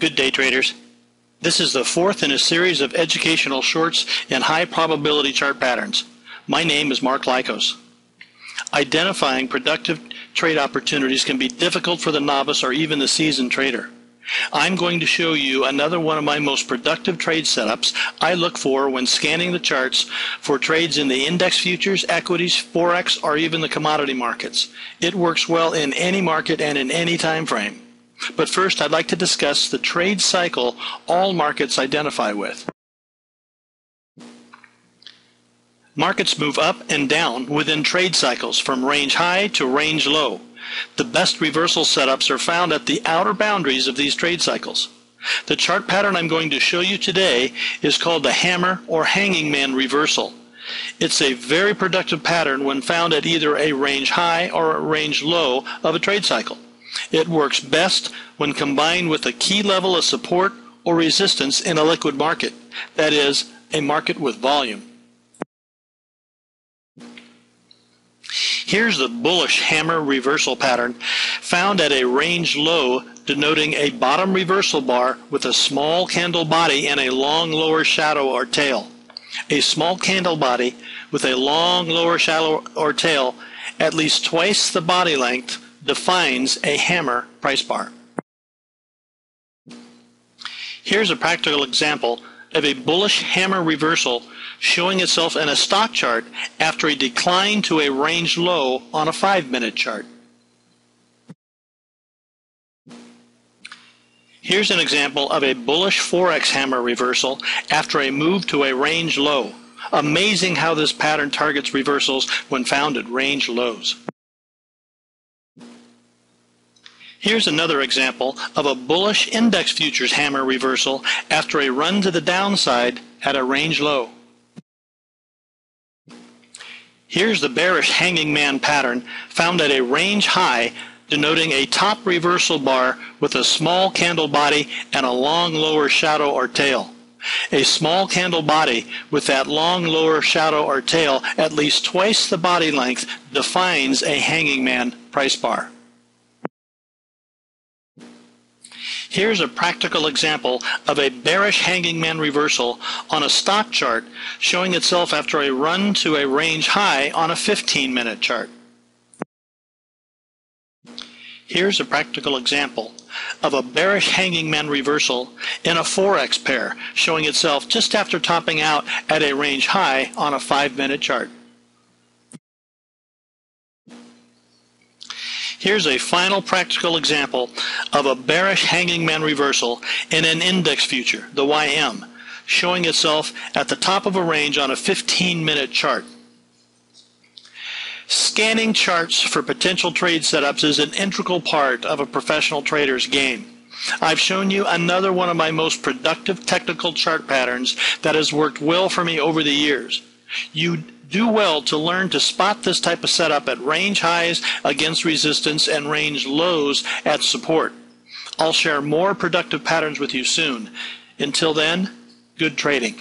Good day, traders. This is the fourth in a series of educational shorts in high probability chart patterns. My name is Mark Lykos. Identifying productive trade opportunities can be difficult for the novice or even the seasoned trader. I'm going to show you another one of my most productive trade setups I look for when scanning the charts for trades in the index futures, equities, forex, or even the commodity markets. It works well in any market and in any time frame. But first, I'd like to discuss the trade cycle all markets identify with. Markets move up and down within trade cycles from range high to range low. The best reversal setups are found at the outer boundaries of these trade cycles. The chart pattern I'm going to show you today is called the hammer or hanging man reversal. It's a very productive pattern when found at either a range high or a range low of a trade cycle. It works best when combined with a key level of support or resistance in a liquid market, that is, a market with volume. Here's the bullish hammer reversal pattern found at a range low, denoting a bottom reversal bar with a small candle body and a long lower shadow or tail. A small candle body with a long lower shadow or tail, at least twice the body length, defines a hammer price bar. Here's a practical example of a bullish hammer reversal showing itself in a stock chart after a decline to a range low on a 5-minute chart. Here's an example of a bullish forex hammer reversal after a move to a range low. Amazing how this pattern targets reversals when found at range lows. Here's another example of a bullish index futures hammer reversal after a run to the downside at a range low. Here's the bearish hanging man pattern found at a range high, denoting a top reversal bar with a small candle body and a long lower shadow or tail. A small candle body with that long lower shadow or tail, at least twice the body length, defines a hanging man price bar. Here's a practical example of a bearish hanging man reversal on a stock chart showing itself after a run to a range high on a 15-minute chart. Here's a practical example of a bearish hanging man reversal in a forex pair showing itself just after topping out at a range high on a 5-minute chart. Here's a final practical example of a bearish hanging man reversal in an index future, the YM, showing itself at the top of a range on a 15-minute chart. Scanning charts for potential trade setups is an integral part of a professional trader's game. I've shown you another one of my most productive technical chart patterns that has worked well for me over the years. You do well to learn to spot this type of setup at range highs against resistance and range lows at support. I'll share more productive patterns with you soon. Until then, good trading.